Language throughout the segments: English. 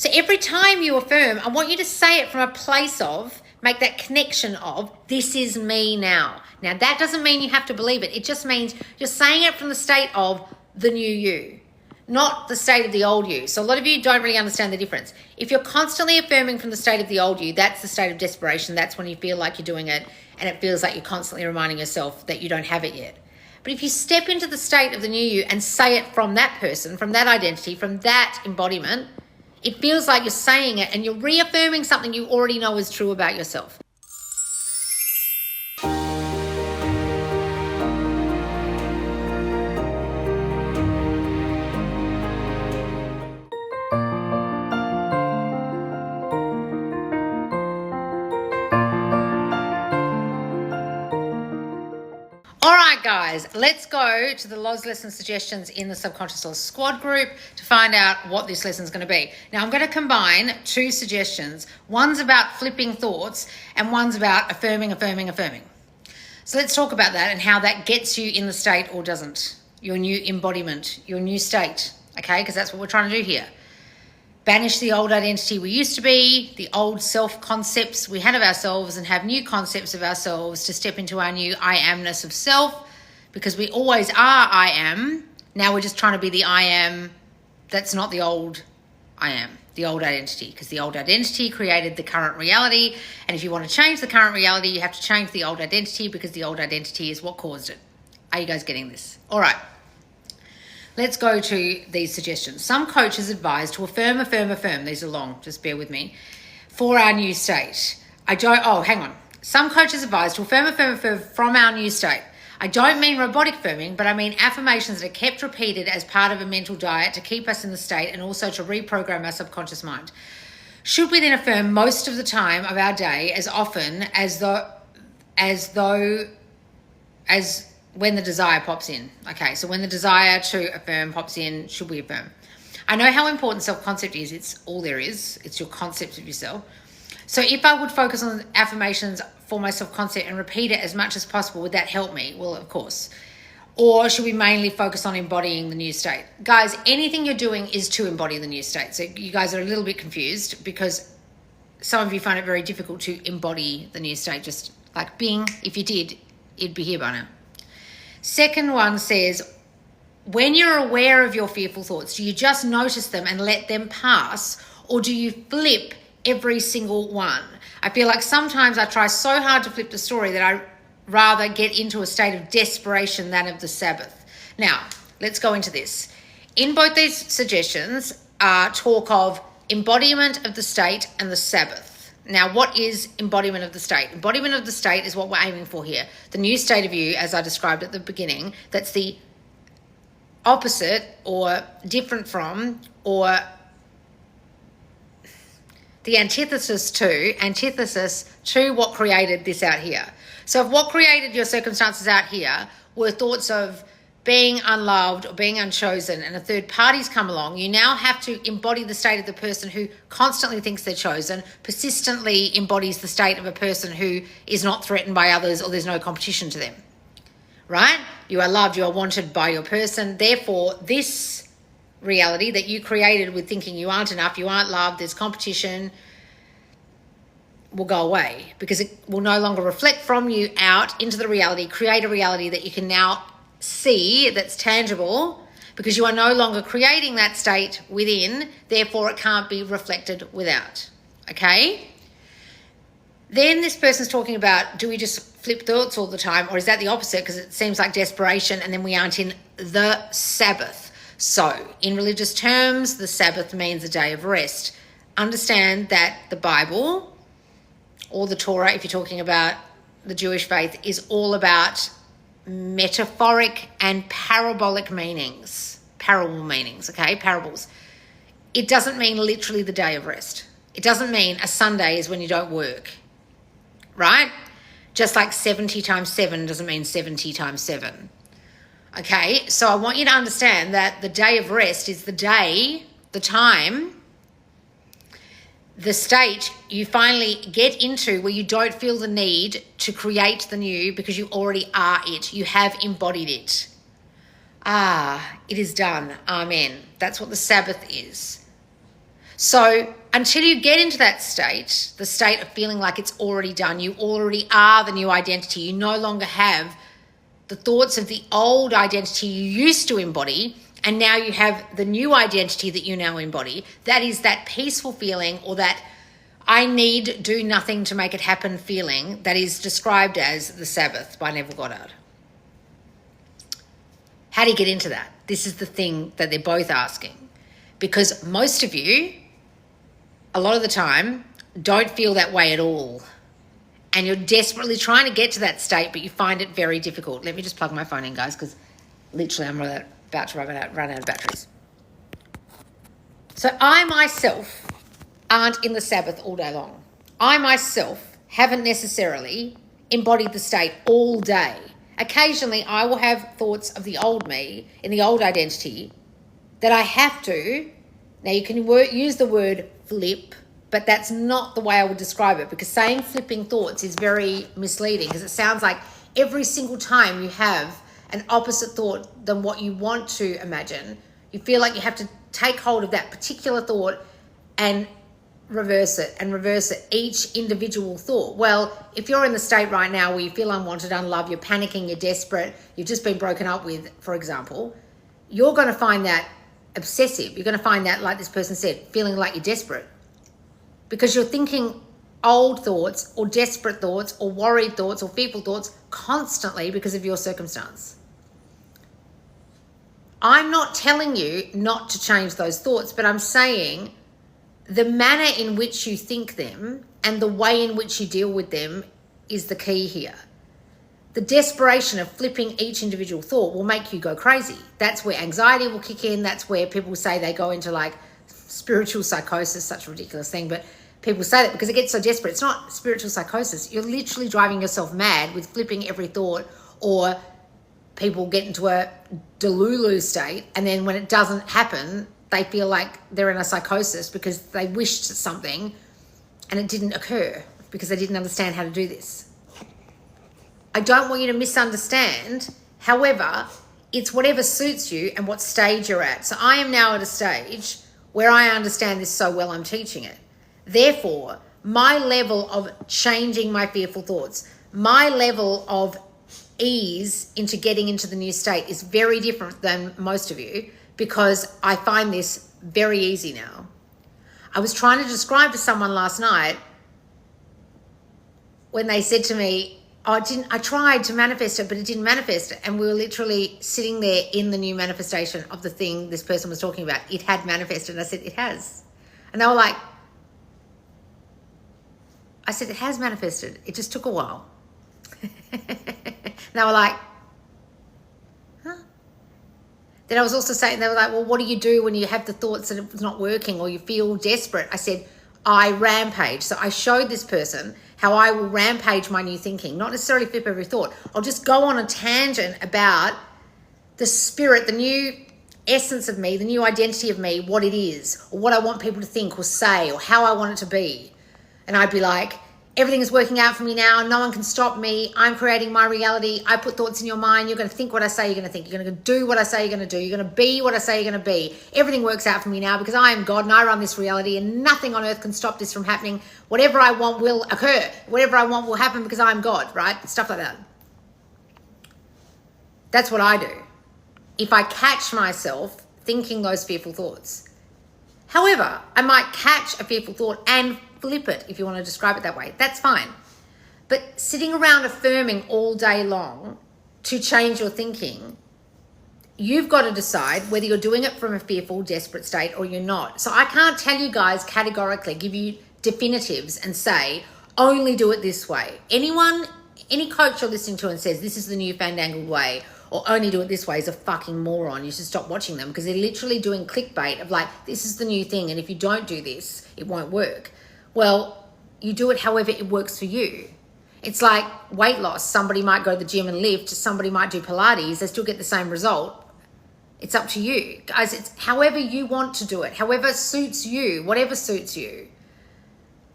So every time you affirm, I want you to say it from a place of, make that connection of, this is me now. Now that doesn't mean you have to believe it. It just means you're saying it from the state of the new you, not the state of the old you. So a lot of you don't really understand the difference. If you're constantly affirming from the state of the old you, that's the state of desperation. That's when you feel like you're doing it and it feels like you're constantly reminding yourself that you don't have it yet. But if you step into the state of the new you and say it from that person, from that identity, from that embodiment, it feels like you're saying it and you're reaffirming something you already know is true about yourself. All right, guys, let's go to the Loz lesson suggestions in the Subconscious Loz squad group to find out what this lesson is going to be. Now, I'm going to combine two suggestions. One's about flipping thoughts and one's about affirming. So let's talk about that and how that gets you in the state or doesn't. Your new embodiment, your new state, okay? Because that's what we're trying to do here. Banish the old identity we used to be, the old self-concepts we had of ourselves, and have new concepts of ourselves to step into our new I amness of self, because we always are I am. Now we're just trying to be the I am that's not the old I am, the old identity, because the old identity created the current reality. And if you want to change the current reality, you have to change the old identity, because the old identity is what caused it. Are you guys getting this? All right. Let's go to these suggestions. Some coaches advise to affirm. These are long, just bear with me. For our new state. Some coaches advise to affirm from our new state. I don't mean robotic affirming, but I mean affirmations that are kept repeated as part of a mental diet to keep us in the state and also to reprogram our subconscious mind. Should we then affirm most of the time of our day as often as when the desire pops in? Okay, so when the desire to affirm pops in, should we affirm? I know how important self-concept is. It's all there is. It's your concept of yourself. So if I would focus on affirmations for my self-concept and repeat it as much as possible, would that help me? Well, of course. Or should we mainly focus on embodying the new state? Guys, anything you're doing is to embody the new state. So you guys are a little bit confused because some of you find it very difficult to embody the new state. Just like Bing, if you did, it'd be here by now. Second one says, when you're aware of your fearful thoughts, do you just notice them and let them pass, or do you flip every single one? I feel like sometimes I try so hard to flip the story that I rather get into a state of desperation than of the Sabbath. Now, let's go into this. In both these suggestions are talk of embodiment of the state and the Sabbath. Now, what is embodiment of the state? Embodiment of the state is what we're aiming for here. The new state of you, as I described at the beginning, that's the opposite or different from or the antithesis to what created this out here. So if what created your circumstances out here were thoughts of being unloved or being unchosen, and a third party's come along, you now have to embody the state of the person who constantly thinks they're chosen, persistently embodies the state of a person who is not threatened by others or there's no competition to them, right? You are loved, you are wanted by your person. Therefore, this reality that you created with thinking you aren't enough, you aren't loved, there's competition, will go away, because it will no longer reflect from you out into the reality, create a reality that you can now see that's tangible, because you are no longer creating that state within, therefore it can't be reflected without. Okay? Then this person's talking about, do we just flip thoughts all the time, or is that the opposite, because it seems like desperation and then we aren't in the Sabbath? So in religious terms, the Sabbath means a day of rest. Understand that the Bible or the Torah, if you're talking about the Jewish faith, is all about metaphoric and parabolic meanings. Parable meanings, okay? Parables. It doesn't mean literally the day of rest. It doesn't mean a Sunday is when you don't work, right? Just like 70 times 7 doesn't mean 70 times 7. Okay, so I want you to understand that the day of rest is the day, the time, the state you finally get into where you don't feel the need to create the new, because you already are it. You have embodied it. It is done. Amen. That's what the Sabbath is. So until you get into that state, the state of feeling like it's already done, you already are the new identity, you no longer have the thoughts of the old identity you used to embody, and now you have the new identity that you now embody. That is that peaceful feeling, or that I need do nothing to make it happen feeling, that is described as the Sabbath by Neville Goddard. How do you get into that? This is the thing that they're both asking. Because most of you, a lot of the time, don't feel that way at all. And you're desperately trying to get to that state, but you find it very difficult. Let me just plug my phone in, guys, because literally I'm about to run out of batteries. So I myself aren't in the Sabbath all day long. I myself haven't necessarily embodied the state all day. Occasionally I will have thoughts of the old me in the old identity that I have to. Now you can use the word flip, but that's not the way I would describe it, because saying flipping thoughts is very misleading, because it sounds like every single time you have an opposite thought than what you want to imagine, you feel like you have to take hold of that particular thought and reverse it, each individual thought. Well, if you're in the state right now where you feel unwanted, unloved, you're panicking, you're desperate, you've just been broken up with, for example, you're going to find that obsessive. You're going to find that, like this person said, feeling like you're desperate, because you're thinking old thoughts or desperate thoughts or worried thoughts or fearful thoughts constantly because of your circumstance. I'm not telling you not to change those thoughts, but I'm saying the manner in which you think them and the way in which you deal with them is the key here. The desperation of flipping each individual thought will make you go crazy. That's where anxiety will kick in. That's where people say they go into like spiritual psychosis, such a ridiculous thing, but people say that because it gets so desperate. It's not spiritual psychosis. You're literally driving yourself mad with flipping every thought, or people get into a delulu state, and then when it doesn't happen, they feel like they're in a psychosis because they wished something and it didn't occur because they didn't understand how to do this. I don't want you to misunderstand. However, it's whatever suits you and what stage you're at. So I am now at a stage where I understand this so well, I'm teaching it. Therefore, my level of changing my fearful thoughts, my level of ease into getting into the new state is very different than most of you, because I find this very easy now. I was trying to describe to someone last night when they said to me, I tried to manifest it, but it didn't manifest. And we were literally sitting there in the new manifestation of the thing this person was talking about. It had manifested. And I said, it has. And they were like, I said, it has manifested. It just took a while. And they were like, huh? Then I was also saying, they were like, well, what do you do when you have the thoughts that it's not working or you feel desperate? I said, I rampage. So I showed this person how I will rampage my new thinking, not necessarily flip every thought. I'll just go on a tangent about the spirit, the new essence of me, the new identity of me, what it is, or what I want people to think or say, or how I want it to be. And I'd be like, everything is working out for me now. No one can stop me. I'm creating my reality. I put thoughts in your mind. You're going to think what I say you're going to think. You're going to do what I say you're going to do. You're going to be what I say you're going to be. Everything works out for me now because I am God and I run this reality, and nothing on earth can stop this from happening. Whatever I want will occur. Whatever I want will happen because I'm God, right? Stuff like that. That's what I do. If I catch myself thinking those fearful thoughts. However, I might catch a fearful thought and flip it, if you want to describe it that way. That's fine. But sitting around affirming all day long to change your thinking, you've got to decide whether you're doing it from a fearful, desperate state or you're not. So I can't tell you guys categorically, give you definitives and say, only do it this way. Any coach you're listening to and says, this is the new fandangled way, or only do it this way, is a fucking moron. You should stop watching them, because they're literally doing clickbait of like, this is the new thing, and if you don't do this, it won't work. Well, you do it however it works for you. It's like weight loss. Somebody might go to the gym and lift. Somebody might do Pilates. They still get the same result. It's up to you. Guys, it's however you want to do it, however suits you, whatever suits you.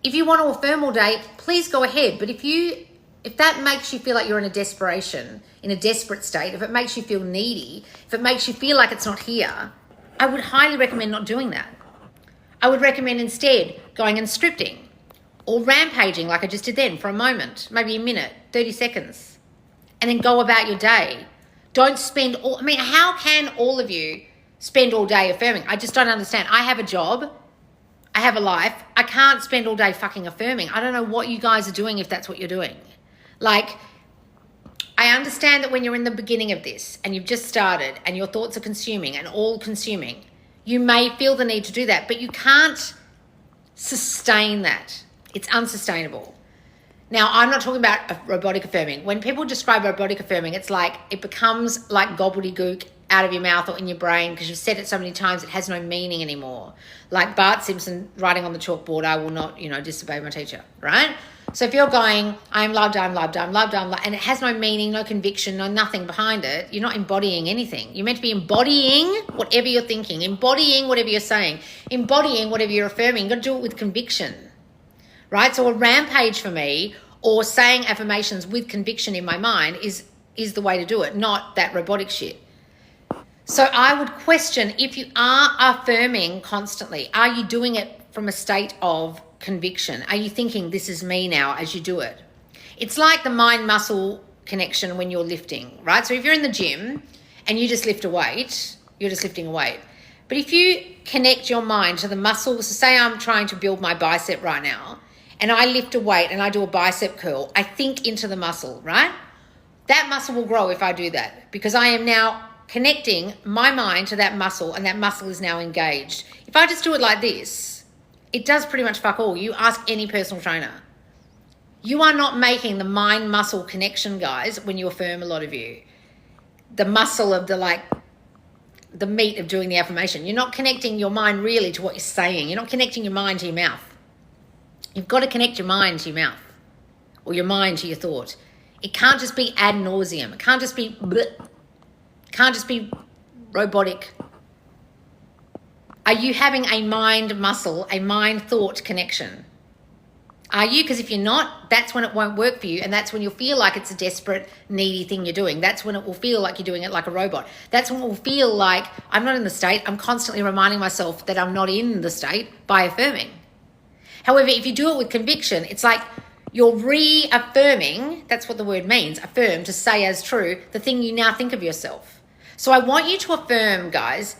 If you want to affirm all day, please go ahead. But if that makes you feel like you're in a desperation, in a desperate state, if it makes you feel needy, if it makes you feel like it's not here, I would highly recommend not doing that. I would recommend instead going and scripting or rampaging like I just did then for a moment, maybe a minute, 30 seconds, and then go about your day. Don't spend all, I mean, how can all of you spend all day affirming? I just don't understand. I have a job. I have a life. I can't spend all day fucking affirming. I don't know what you guys are doing if that's what you're doing. Like, I understand that when you're in the beginning of this and you've just started and your thoughts are consuming and all consuming, you may feel the need to do that, but you can't sustain that. It's unsustainable. Now, I'm not talking about robotic affirming. When people describe robotic affirming, it's like it becomes like gobbledygook out of your mouth or in your brain because you've said it so many times it has no meaning anymore. Like Bart Simpson writing on the chalkboard, I will not, disobey my teacher, right? So if you're going, I'm loved, I'm loved, I'm loved, I'm loved, and it has no meaning, no conviction, no nothing behind it, you're not embodying anything. You're meant to be embodying whatever you're thinking, embodying whatever you're saying, embodying whatever you're affirming. You've got to do it with conviction, right? So a rampage for me, or saying affirmations with conviction in my mind is the way to do it, not that robotic shit. So I would question if you are affirming constantly, are you doing it from a state of conviction? Are you thinking this is me now as you do it? It's like the mind-muscle connection when you're lifting, right? So if you're in the gym and you just lift a weight, you're just lifting a weight. But if you connect your mind to the muscle, so say I'm trying to build my bicep right now and I lift a weight and I do a bicep curl, I think into the muscle, right? That muscle will grow if I do that because I am now connecting my mind to that muscle and that muscle is now engaged. If I just do it like this, it does pretty much fuck all. You ask any personal trainer. You are not making the mind-muscle connection, guys, when you affirm, a lot of you. The muscle of the meat of doing the affirmation. You're not connecting your mind really to what you're saying. You're not connecting your mind to your mouth. You've got to connect your mind to your mouth or your mind to your thought. It can't just be ad nauseum. It can't just be bleh. Can't just be robotic. Are you having a mind muscle, a mind thought connection? Are you? Because if you're not, that's when it won't work for you. And that's when you'll feel like it's a desperate, needy thing you're doing. That's when it will feel like you're doing it like a robot. That's when it will feel like I'm not in the state. I'm constantly reminding myself that I'm not in the state by affirming. However, if you do it with conviction, it's like you're reaffirming, that's what the word means, affirm, to say as true, the thing you now think of yourself. So I want you to affirm, guys,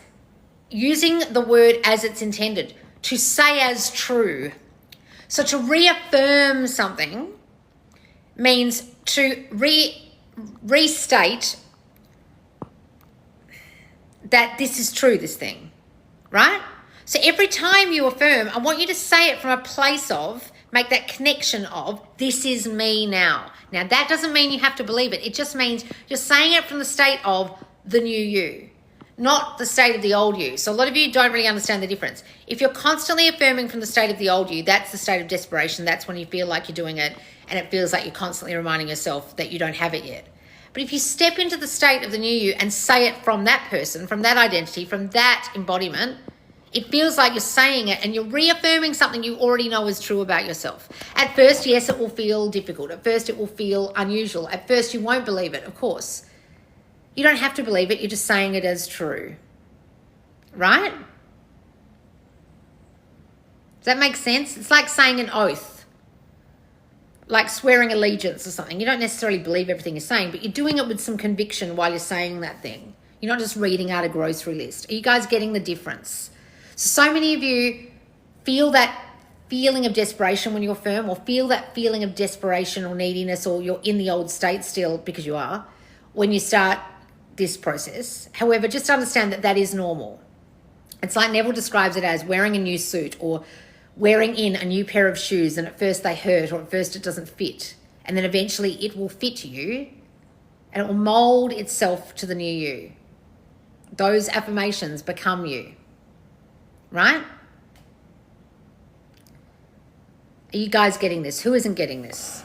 using the word as it's intended, to say as true. So to reaffirm something means to restate that this is true, this thing, right? So every time you affirm, I want you to say it from a place of, make that connection of, this is me now. Now, that doesn't mean you have to believe it. It just means you're saying it from the state of the new you, not the state of the old you. So a lot of you don't really understand the difference. If you're constantly affirming from the state of the old you, that's the state of desperation. That's when you feel like you're doing it and it feels like you're constantly reminding yourself that you don't have it yet. But if you step into the state of the new you and say it from that person, from that identity, from that embodiment, it feels like you're saying it and you're reaffirming something you already know is true about yourself. At first, yes, it will feel difficult. At first, it will feel unusual. At first, you won't believe it, of course. You don't have to believe it. You're just saying it as true, right? Does that make sense? It's like saying an oath, like swearing allegiance or something. You don't necessarily believe everything you're saying, but you're doing it with some conviction while you're saying that thing. You're not just reading out a grocery list. Are you guys getting the difference? So many of you feel that feeling of desperation when you affirm, or feel that feeling of desperation or neediness, or you're in the old state still, because you are, when you start this process. However, just understand that that is normal. It's like Neville describes it as wearing a new suit or wearing in a new pair of shoes, and at first they hurt, or at first it doesn't fit, and then eventually it will fit you and it will mold itself to the new you. Those affirmations become you, right? Are you guys getting this? Who isn't getting this?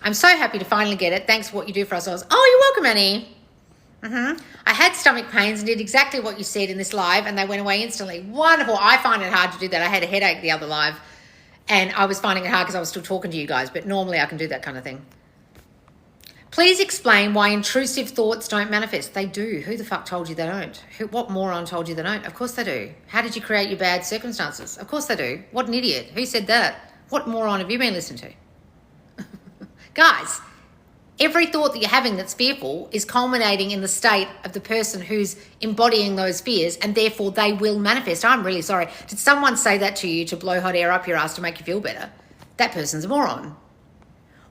I'm so happy to finally get it. Thanks for what you do for us. Oh, you're welcome, Annie. I had stomach pains and did exactly what you said in this live, and they went away instantly. Wonderful. I find it hard to do that. I had a headache the other live, and I was finding it hard because I was still talking to you guys, but normally I can do that kind of thing. Please explain why intrusive thoughts don't manifest. They do. Who the fuck told you they don't? What moron told you they don't? Of course they do. How did you create your bad circumstances? Of course they do. What an idiot. Who said that? What moron have you been listening to? Guys, every thought that you're having that's fearful is culminating in the state of the person who's embodying those fears, and therefore they will manifest. I'm really sorry. Did someone say that to you to blow hot air up your ass to make you feel better? That person's a moron.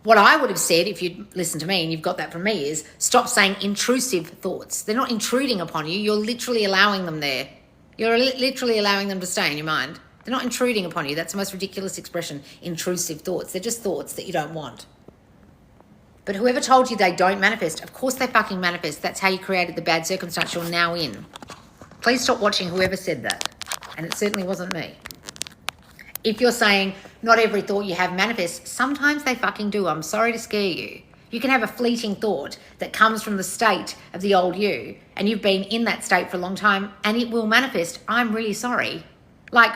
What I would have said, if you'd listened to me and you've got that from me, is stop saying intrusive thoughts. They're not intruding upon you. You're literally allowing them there. You're literally allowing them to stay in your mind. They're not intruding upon you. That's the most ridiculous expression, intrusive thoughts. They're just thoughts that you don't want. But whoever told you they don't manifest, of course they fucking manifest. That's how you created the bad circumstance you're now in. Please stop watching whoever said that. And it certainly wasn't me. If you're saying not every thought you have manifests, sometimes they fucking do. I'm sorry to scare you. You can have a fleeting thought that comes from the state of the old you, and you've been in that state for a long time, and it will manifest. I'm really sorry. Like,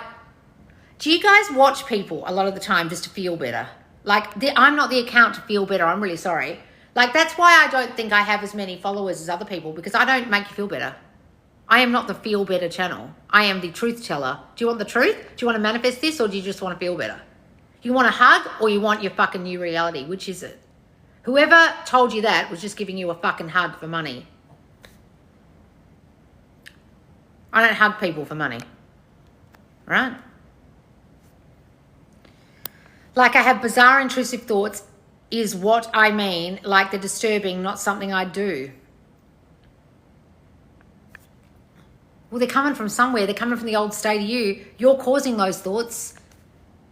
do you guys watch people a lot of the time just to feel better? Like, I'm not the account to feel better. I'm really sorry. Like, that's why I don't think I have as many followers as other people, because I don't make you feel better. I am not the feel better channel. I am the truth teller. Do you want the truth? Do you want to manifest this, or do you just want to feel better? You want a hug, or you want your fucking new reality? Which is it? Whoever told you that was just giving you a fucking hug for money. I don't hug people for money. Right? Like, I have bizarre intrusive thoughts is what I mean, like the disturbing, not something I do. Well, they're coming from somewhere. They're coming from the old state of you. You're causing those thoughts.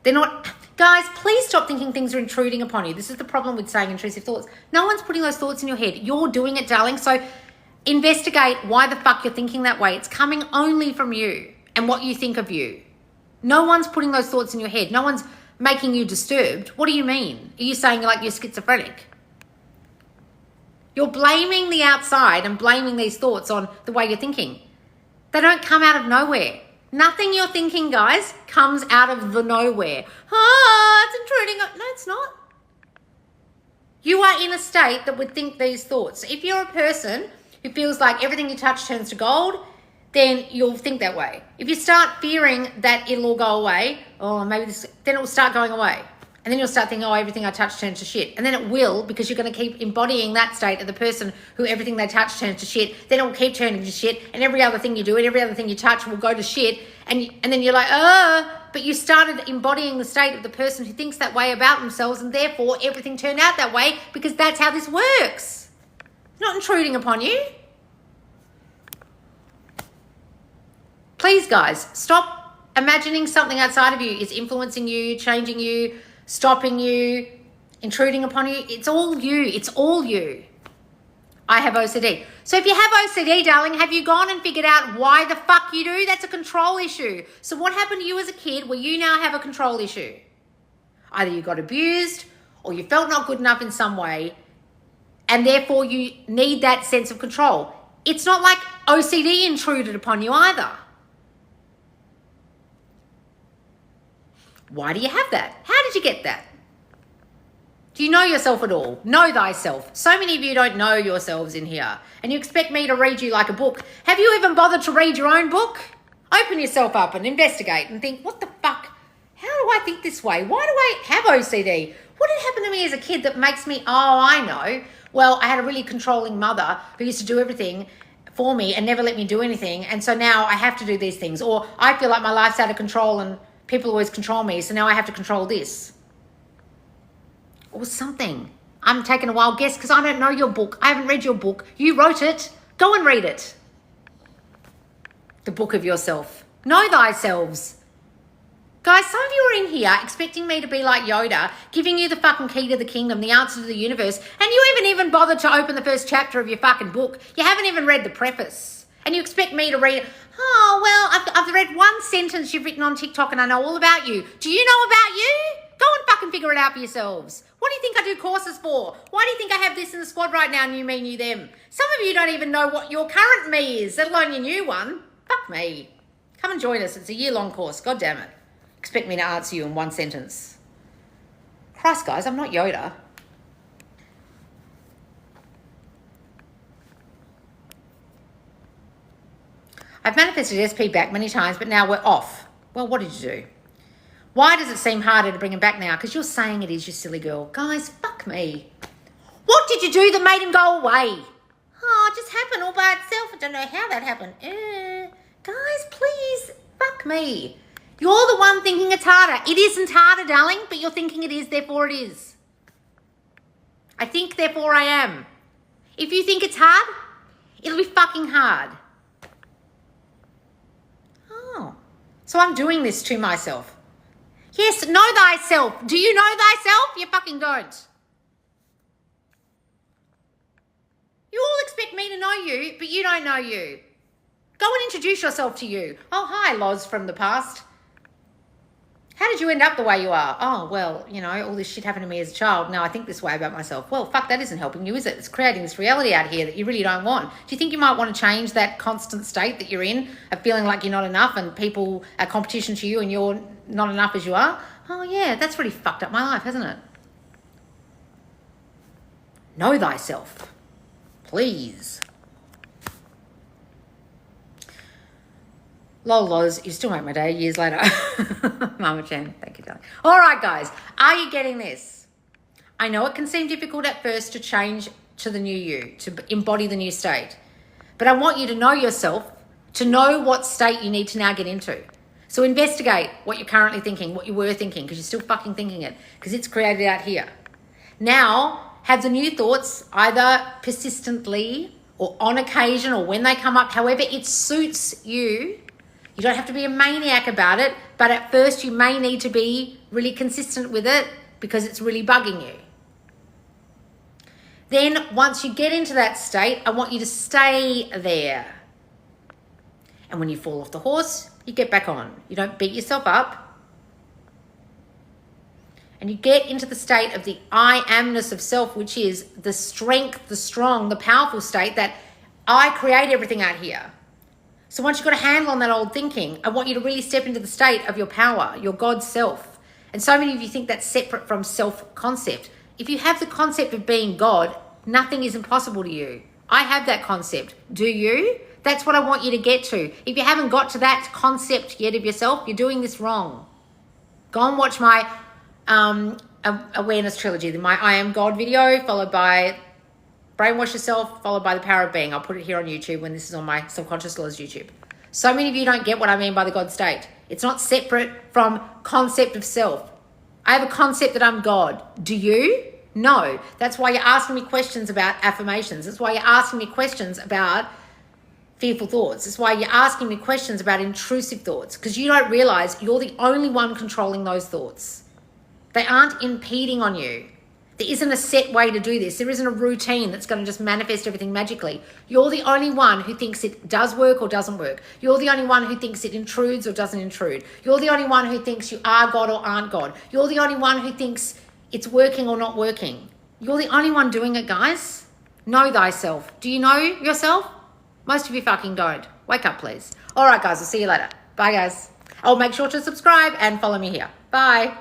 They're not... Guys, please stop thinking things are intruding upon you. This is the problem with saying intrusive thoughts. No one's putting those thoughts in your head. You're doing it, darling. So investigate why the fuck you're thinking that way. It's coming only from you and what you think of you. No one's putting those thoughts in your head. No one's making you disturbed. What do you mean? Are you saying like you're schizophrenic? You're blaming the outside and blaming these thoughts on the way you're thinking. They don't come out of nowhere. Nothing you're thinking, guys, comes out of the nowhere. It's intruding. No, it's not. You are in a state that would think these thoughts. If you're a person who feels like everything you touch turns to gold, then you'll think that way. If you start fearing that it'll all go away, then it will start going away. And then you'll start thinking, everything I touch turns to shit. And then it will, because you're going to keep embodying that state of the person who everything they touch turns to shit. Then it will keep turning to shit. And every other thing you do and every other thing you touch will go to shit. And then you're like, but you started embodying the state of the person who thinks that way about themselves, and therefore everything turned out that way, because that's how this works. It's not intruding upon you. Please, guys, stop imagining something outside of you is influencing you, changing you, stopping you, intruding upon you. It's all you. It's all you. I have OCD. So if you have OCD, darling, have you gone and figured out why the fuck you do? That's a control issue. So what happened to you as a kid where you now have a control issue? Either you got abused or you felt not good enough in some way, and therefore you need that sense of control. It's not like OCD intruded upon you either. Why do you have that? How did you get that? Do you know yourself at all? Know thyself. So many of you don't know yourselves in here, and you expect me to read you like a book. Have you even bothered to read your own book? Open yourself up and investigate and think, what the fuck? How do I think this way? Why do I have OCD? What had happened to me as a kid that makes me, I know. Well, I had a really controlling mother who used to do everything for me and never let me do anything, and so now I have to do these things. Or I feel like my life's out of control and people always control me, so now I have to control this. Or something. I'm taking a wild guess because I don't know your book. I haven't read your book. You wrote it. Go and read it. The book of yourself. Know thyselves. Guys, some of you are in here expecting me to be like Yoda, giving you the fucking key to the kingdom, the answer to the universe, and you haven't even bothered to open the first chapter of your fucking book. You haven't even read the preface. And you expect me to read, I've read one sentence you've written on TikTok and I know all about you. Do you know about you? Go and fucking figure it out for yourselves. What do you think I do courses for? Why do you think I have this in the squad right now, new me, new them? Some of you don't even know what your current me is, let alone your new one. Fuck me. Come and join us. It's a year-long course. God damn it. Expect me to answer you in one sentence. Christ, guys, I'm not Yoda. I've manifested SP back many times, but now we're off. Well, what did you do? Why does it seem harder to bring him back now? Because you're saying it is, you silly girl. Guys, fuck me. What did you do that made him go away? Oh, it just happened all by itself. I don't know how that happened. Guys, please, fuck me. You're the one thinking it's harder. It isn't harder, darling, but you're thinking it is, therefore it is. I think, therefore I am. If you think it's hard, it'll be fucking hard. Oh, so I'm doing this to myself. Yes, know thyself. Do you know thyself? You fucking don't. You all expect me to know you, but you don't know you. Go and introduce yourself to you. Oh, hi, Loz from the past. How did you end up the way you are? Oh, well, you know, all this shit happened to me as a child. Now I think this way about myself. Well, fuck, that isn't helping you, is it? It's creating this reality out here that you really don't want. Do you think you might want to change that constant state that you're in of feeling like you're not enough and people are competition to you and you're not enough as you are? Oh, yeah, that's really fucked up my life, hasn't it? Know thyself. Please. Lol, Loz, you still make my day years later. Mama Chan, thank you, darling. All right, guys, are you getting this? I know it can seem difficult at first to change to the new you, to embody the new state. But I want you to know yourself, to know what state you need to now get into. So investigate what you're currently thinking, what you were thinking, because you're still fucking thinking it, because it's created out here. Now, have the new thoughts either persistently or on occasion or when they come up, however it suits you. You don't have to be a maniac about it, but at first you may need to be really consistent with it because it's really bugging you. Then once you get into that state, I want you to stay there. And when you fall off the horse, you get back on. You don't beat yourself up. And you get into the state of the I amness of self, which is the strength, the strong, the powerful state that I create everything out here. So once you've got a handle on that old thinking, I want you to really step into the state of your power, your God self. And so many of you think that's separate from self-concept. If you have the concept of being God, nothing is impossible to you. I have that concept. Do you? That's what I want you to get to. If you haven't got to that concept yet of yourself, you're doing this wrong. Go and watch my awareness trilogy, my I Am God video, followed by Brainwash Yourself, followed by The Power of Being. I'll put it here on YouTube when this is on my Subconscious Laws YouTube. So many of you don't get what I mean by the God state. It's not separate from concept of self. I have a concept that I'm God. Do you? No. That's why you're asking me questions about affirmations. That's why you're asking me questions about fearful thoughts. That's why you're asking me questions about intrusive thoughts, because you don't realize you're the only one controlling those thoughts. They aren't impeding on you. There isn't a set way to do this. There isn't a routine that's going to just manifest everything magically. You're the only one who thinks it does work or doesn't work. You're the only one who thinks it intrudes or doesn't intrude. You're the only one who thinks you are God or aren't God. You're the only one who thinks it's working or not working. You're the only one doing it, guys. Know thyself. Do you know yourself? Most of you fucking don't. Wake up, please. All right, guys, I'll see you later. Bye, guys. Oh, make sure to subscribe and follow me here. Bye.